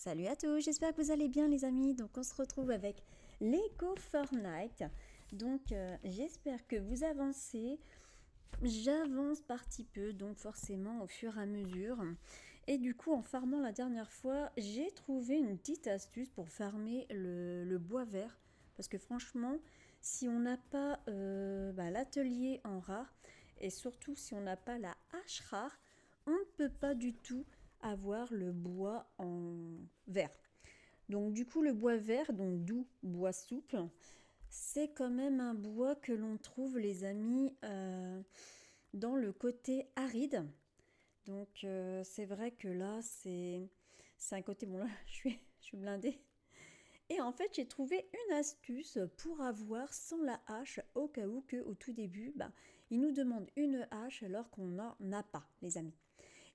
Salut à tous, j'espère que vous allez bien les amis. Donc on se retrouve avec Lego Fortnite. Donc j'espère que vous avancez. J'avance par petit peu, donc forcément au fur et à mesure. Et du coup en farmant la dernière fois, j'ai trouvé une petite astuce pour farmer le bois vert. Parce que franchement, si on n'a pas l'atelier en rare, et surtout si on n'a pas la hache rare, on ne peut pas du tout avoir le bois en vert. Donc du coup le bois vert, donc d'où bois souple, c'est quand même un bois que l'on trouve les amis dans le côté aride. Donc c'est vrai que là c'est un côté, bon là je suis blindée. Et en fait j'ai trouvé une astuce pour avoir sans la hache au cas où que au tout début il nous demande une hache alors qu'on n'en a pas les amis.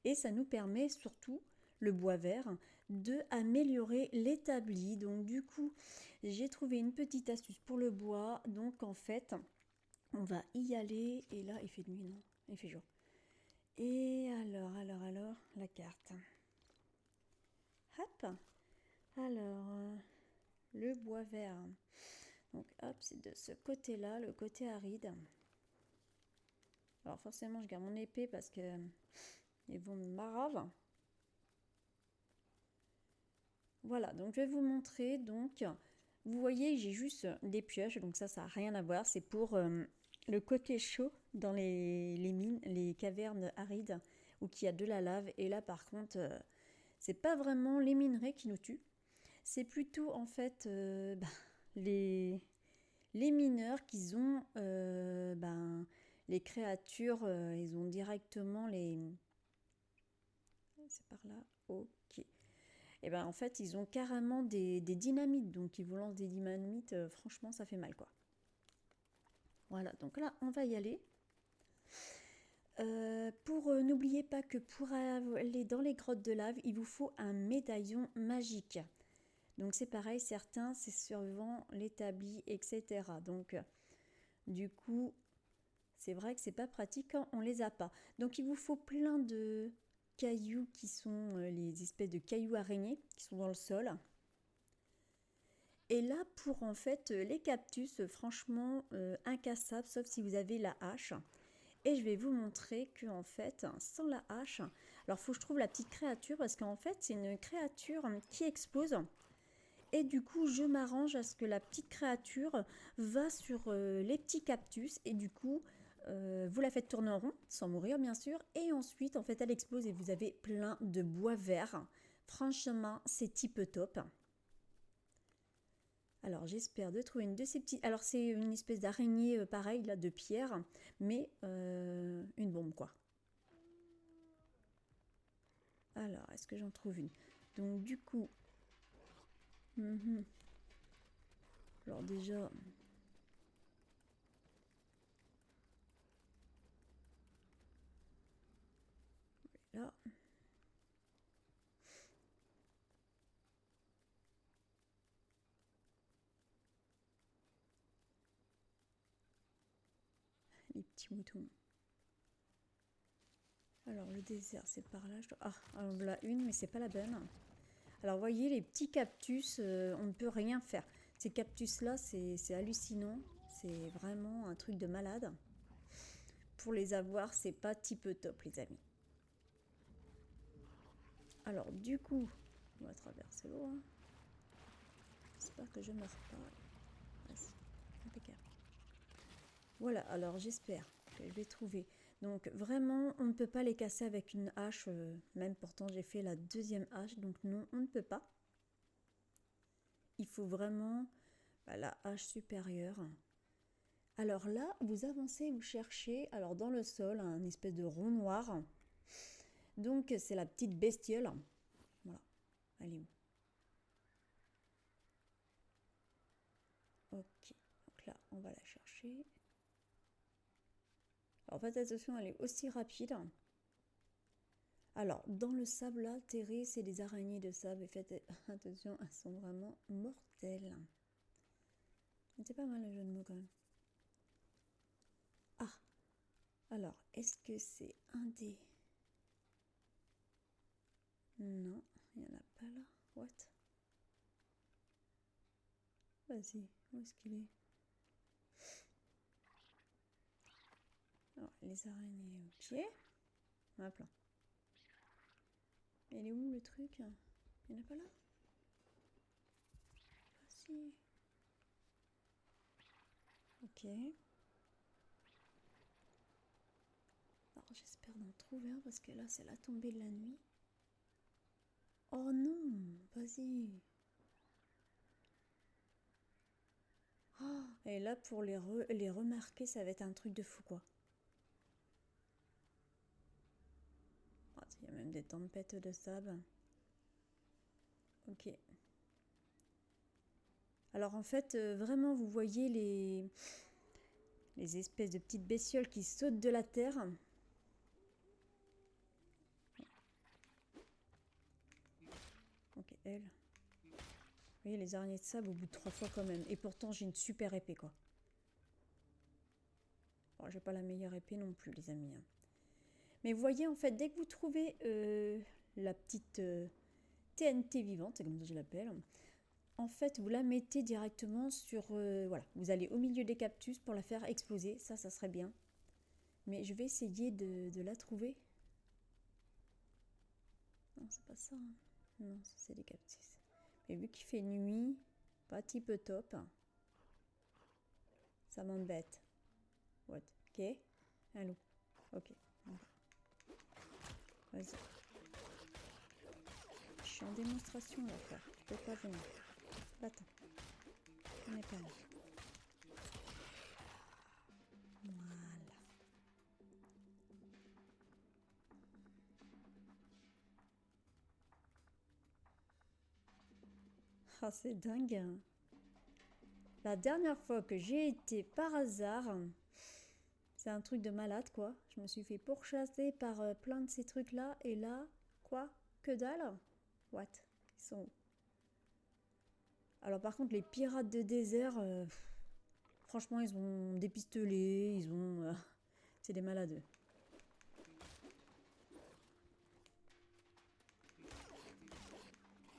Et ça nous permet surtout, le bois vert, de améliorer l'établi. Donc du coup, j'ai trouvé une petite astuce pour le bois. Donc en fait, on va y aller. Et là, il fait nuit, non? Il fait jour. Et alors, la carte. Hop. Alors, le bois vert. Donc hop, c'est de ce côté-là, le côté aride. Alors forcément, je garde mon épée parce que ils vont me marave. Voilà, donc je vais vous montrer. Donc, vous voyez, j'ai juste des pioches, donc ça n'a rien à voir. C'est pour le côté chaud dans les mines, les cavernes arides où il y a de la lave. Et là, par contre, c'est pas vraiment les minerais qui nous tuent. C'est plutôt en fait les mineurs qui ont les créatures, ils ont directement les. C'est par là. Ok. Et ben en fait ils ont carrément des dynamites, donc ils vous lancent des dynamites, franchement ça fait mal quoi. Voilà, donc là on va y aller. N'oubliez pas que pour aller dans les grottes de lave, il vous faut un médaillon magique. Donc c'est pareil, certains c'est suivant l'établi, etc. Donc du coup c'est vrai que c'est pas pratique quand on les a pas. Donc il vous faut plein de cailloux qui sont les espèces de cailloux araignées qui sont dans le sol. Et là, pour en fait les cactus, franchement, incassables, sauf si vous avez la hache. Et je vais vous montrer que en fait, sans la hache, alors faut que je trouve la petite créature parce qu'en fait, c'est une créature qui explose. Et du coup, je m'arrange à ce que la petite créature va sur les petits cactus et du coup, vous la faites tourner en rond, sans mourir bien sûr. Et ensuite, en fait, elle explose et vous avez plein de bois vert. Franchement, c'est type top. Alors j'espère de trouver une de ces petits. Alors c'est une espèce d'araignée pareil là de pierre, mais une bombe quoi. Alors est-ce que j'en trouve une? Donc du coup, alors déjà, là, les petits moutons. Alors le désert c'est par là. Ah, alors là une, mais c'est pas la bonne. Alors voyez les petits cactus, on ne peut rien faire. Ces cactus là, c'est hallucinant. C'est vraiment un truc de malade. Pour les avoir, c'est pas type top les amis. Alors du coup, on va traverser l'eau. Hein. J'espère que je ne meurs pas. Vas-y, impeccable. Voilà, alors j'espère que je vais trouver. Donc vraiment, on ne peut pas les casser avec une hache. Même pourtant, j'ai fait la deuxième hache. Donc non, on ne peut pas. Il faut vraiment la hache supérieure. Alors là, vous avancez, vous cherchez. Alors dans le sol, un espèce de rond noir. Donc c'est la petite bestiole. Voilà, elle est où? Ok, donc là, on va la chercher. Alors faites attention, elle est aussi rapide. Alors, dans le sable là, terré, c'est des araignées de sable. Et faites attention, elles sont vraiment mortelles. C'est pas mal le jeu de mots quand même. Ah, alors, est-ce que c'est un des... Non, il n'y en a pas là. What? Vas-y, où est-ce qu'il est? Alors, les araignées, ok. Un plan. Il est où le truc? Il n'y en a pas là? Ah si. Ok. Alors j'espère d'en trouver un parce que là c'est la tombée de la nuit. Oh non, vas-y. Oh, et là pour les remarquer ça va être un truc de fou quoi. Oh, il y a même des tempêtes de sable. Ok. Alors en fait vraiment vous voyez les espèces de petites bestioles qui sautent de la terre. Ok, elle. Vous voyez les araignées de sable au bout de 3 fois quand même. Et pourtant j'ai une super épée quoi. Bon, j'ai pas la meilleure épée non plus les amis. Mais vous voyez en fait dès que vous trouvez la petite TNT vivante, c'est comme ça que je l'appelle, en fait vous la mettez directement sur... voilà, vous allez au milieu des cactus pour la faire exploser. Ça serait bien. Mais je vais essayer de la trouver. Non, c'est pas ça. Hein. Non, ça c'est des cactus. Mais vu qu'il fait nuit, pas type top, ça m'embête. What? Ok. Un loup. Ok. Vas-y. Je suis en démonstration là, frère. Tu peux pas venir. Va-t'en. On n'est pas là. Voilà. Ah, c'est dingue. Hein. La dernière fois que j'ai été par hasard, c'est un truc de malade quoi. Je me suis fait pourchasser par plein de ces trucs là. Et là, quoi? Que dalle? What? Ils sont où? Alors par contre, les pirates de désert, franchement, ils ont des pistolets, ils ont... c'est des malades.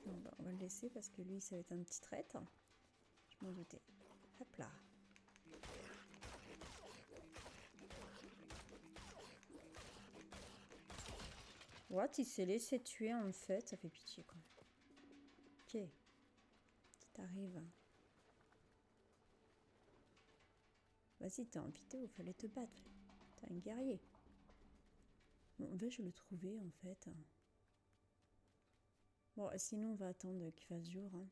Bon, bah, on va le laisser parce que lui, ça va être un petit traître. Je m'en doutais. Hop là. What? Il s'est laissé tuer en fait. Ça fait pitié quoi. Ok. Si t'arrives. Vas-y, t'es en vidéo, fallait te battre. T'es un guerrier. Bon, vais-je le trouver en fait? Bon, sinon on va attendre qu'il fasse jour. Hein.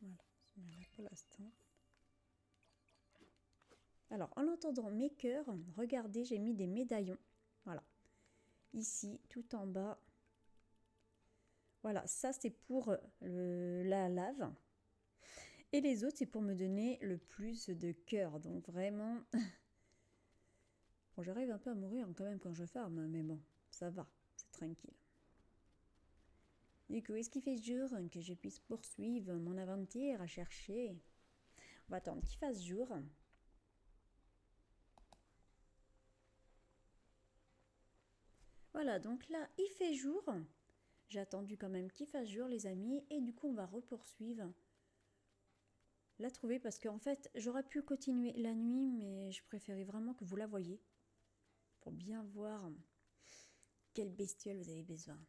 Voilà, on se met là pour l'instant. Alors, en entendant mes cœurs, regardez, j'ai mis des médaillons. Voilà. Ici, tout en bas. Voilà, ça c'est pour la lave. Et les autres, c'est pour me donner le plus de cœur. Donc vraiment... bon, j'arrive un peu à mourir quand même quand je farme, mais bon, ça va, c'est tranquille. Du coup, est-ce qu'il fait jour que je puisse poursuivre mon aventure à chercher? On va attendre qu'il fasse jour. Voilà, donc là, il fait jour. J'ai attendu quand même qu'il fasse jour, les amis. Et du coup, on va repoursuivre. La trouver parce qu'en fait, j'aurais pu continuer la nuit, mais je préférais vraiment que vous la voyiez. Pour bien voir quelle bestiole vous avez besoin.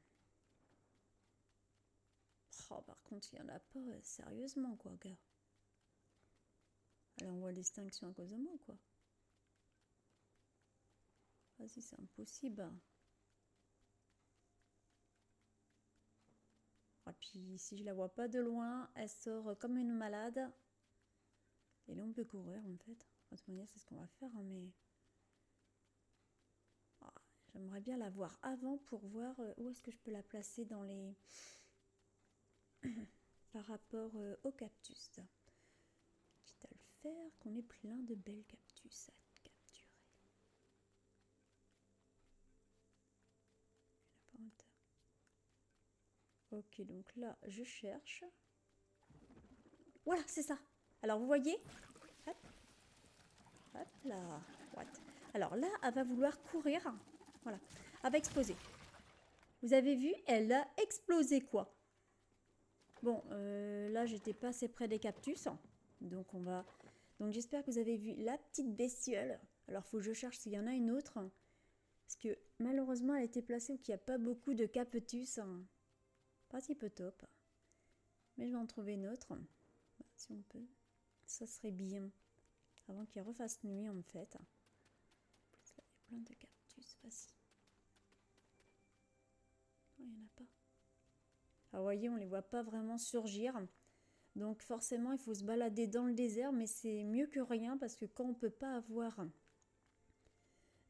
Oh, par contre, il n'y en a pas, sérieusement, quoi, gars. Elle envoie l'extinction à cause de moi, quoi. Vas-y, c'est impossible. Et puis, si je la vois pas de loin, elle sort comme une malade. Et là, on peut courir, en fait. De toute manière, c'est ce qu'on va faire, hein, mais... oh, j'aimerais bien la voir avant pour voir où est-ce que je peux la placer dans les... par rapport au cactus. Quitte à le faire, qu'on ait plein de belles cactus à capturer. Il n'y en a pas en ok, donc là, je cherche. Voilà, c'est ça. Alors, vous voyez? Hop. Hop là. What? Alors là, elle va vouloir courir. Voilà, elle va exploser. Vous avez vu, elle a explosé quoi. Bon, là, j'étais pas assez près des cactus. Donc, on va... Donc, j'espère que vous avez vu la petite bestiole. Alors, faut que je cherche s'il y en a une autre. Parce que, malheureusement, elle a été placée où il n'y a pas beaucoup de cactus. Pas si peu top. Mais je vais en trouver une autre. Si on peut. Ça serait bien. Avant qu'il refasse nuit, en fait. Il y a plein de cactus. Vas-y. Il n'y en a pas. Alors, vous voyez, on ne les voit pas vraiment surgir. Donc, forcément, il faut se balader dans le désert. Mais c'est mieux que rien parce que quand on ne peut pas avoir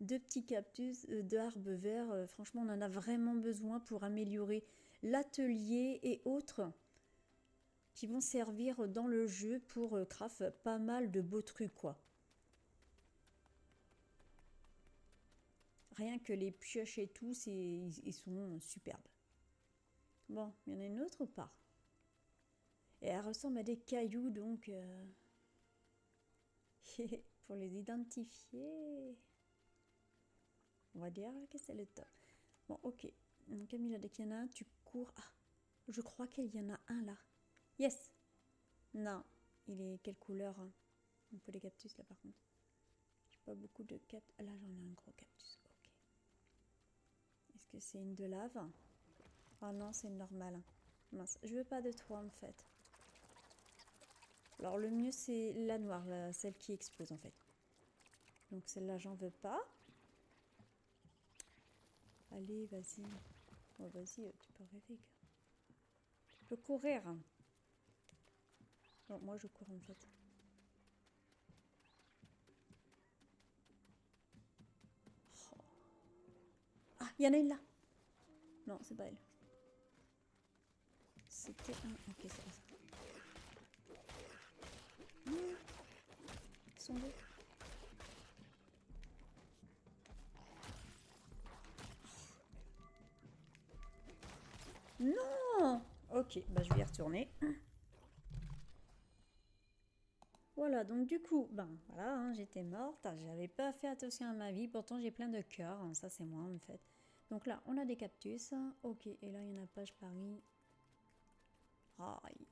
de petits cactus, d'arbres verts, franchement, on en a vraiment besoin pour améliorer l'atelier et autres qui vont servir dans le jeu pour craft pas mal de beaux trucs, quoi. Rien que les pioches et tout, ils sont superbes. Bon, il y en a une autre ou pas? Et elle ressemble à des cailloux, donc... pour les identifier... On va dire que c'est le top. Bon, ok. Donc, Camilla, dès qu'il y en a un, tu cours. Ah, je crois qu'il y en a un là. Yes! Non, il est quelle couleur? Un peu les cactus là par contre. J'ai pas beaucoup de cactus. Ah, là, j'en ai un gros cactus. Ok. Est-ce que c'est une de lave? Ah non, c'est une normale. Mince, je veux pas de toi en fait. Alors le mieux c'est la noire, là, celle qui explose en fait. Donc celle-là j'en veux pas. Allez, vas-y. Oh, vas-y, tu peux rêver. Tu peux courir. Non, moi je cours en fait. Oh. Ah, il y en a une là. Non, c'est pas elle. C'était un... Ok, c'est pas ça. Ils sont deux. Non! Ok, bah je vais y retourner. Voilà, donc du coup, ben voilà, hein, j'étais morte, j'avais pas fait attention à ma vie, pourtant j'ai plein de cœurs, hein, ça c'est moi en fait. Donc là, on a des cactus, ok, et là il y en a pas, je parie. Aïe.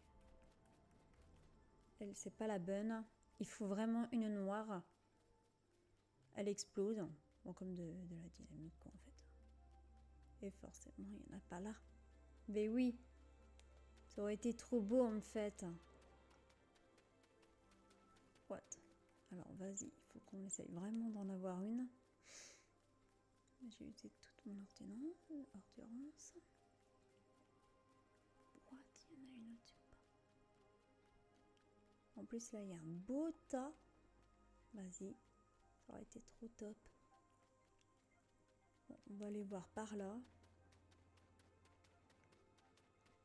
Elle, c'est pas la bonne, il faut vraiment une noire. Elle explose, bon comme de la dynamite quoi en fait. Et forcément, il y en a pas là. Mais oui, ça aurait été trop beau en fait. What? Alors vas-y, il faut qu'on essaye vraiment d'en avoir une. J'ai usé toute mon ordonnance. What? Il y en a une autre ou pas? En plus là il y a un beau tas. Vas-y, ça aurait été trop top. Bon, on va aller voir par là.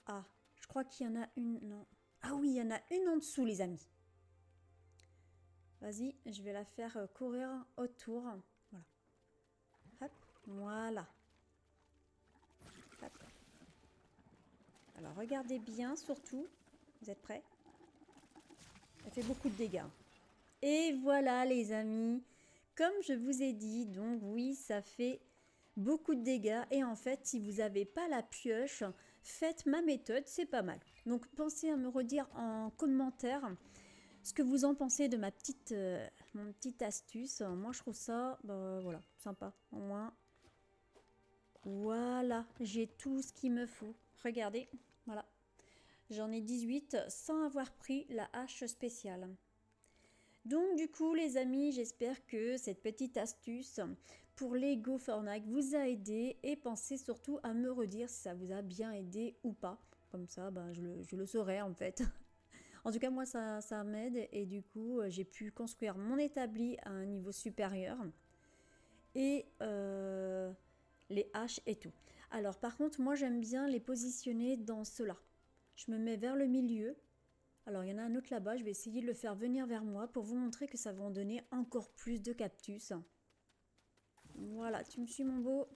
Ah, je crois qu'il y en a une. Non. Ah oui, il y en a une en dessous les amis. Vas-y, je vais la faire courir autour. Voilà. Hop, voilà. Hop. Alors regardez bien surtout. Vous êtes prêts? Ça fait beaucoup de dégâts. Et voilà les amis. Comme je vous ai dit, donc oui, ça fait beaucoup de dégâts. Et en fait, si vous n'avez pas la pioche, faites ma méthode, c'est pas mal. Donc pensez à me redire en commentaire ce que vous en pensez de ma mon petite astuce. Moi, je trouve ça, bah, voilà, sympa. Au moins, voilà, j'ai tout ce qu'il me faut. Regardez, voilà. J'en ai 18 sans avoir pris la hache spéciale. Donc du coup les amis, j'espère que cette petite astuce pour Lego Fortnite vous a aidé et pensez surtout à me redire si ça vous a bien aidé ou pas. Comme ça, ben, je le saurai en fait. En tout cas, moi, ça m'aide et du coup, j'ai pu construire mon établi à un niveau supérieur et les haches et tout. Alors, par contre, moi, j'aime bien les positionner dans cela. Je me mets vers le milieu. Alors, il y en a un autre là-bas. Je vais essayer de le faire venir vers moi pour vous montrer que ça va en donner encore plus de cactus. Voilà, tu me suis, mon beau?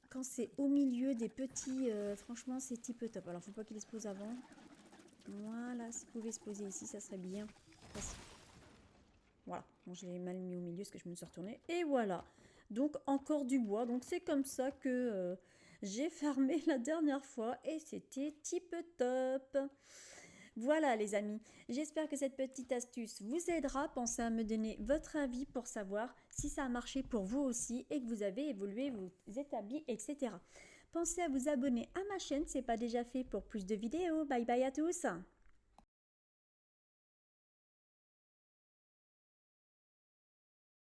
Quand c'est au milieu des petits, franchement, c'est type top. Alors, faut pas qu'il explose avant. Voilà, si vous pouvez se poser ici, ça serait bien. Voilà, bon, je l'ai mal mis au milieu parce que je me suis retournée. Et voilà. Donc encore du bois. Donc c'est comme ça que j'ai fermé la dernière fois et c'était tip top. Voilà les amis, j'espère que cette petite astuce vous aidera. Pensez à me donner votre avis pour savoir si ça a marché pour vous aussi et que vous avez évolué, vous établi, etc. Pensez à vous abonner à ma chaîne, c'est pas déjà fait, pour plus de vidéos. Bye bye à tous.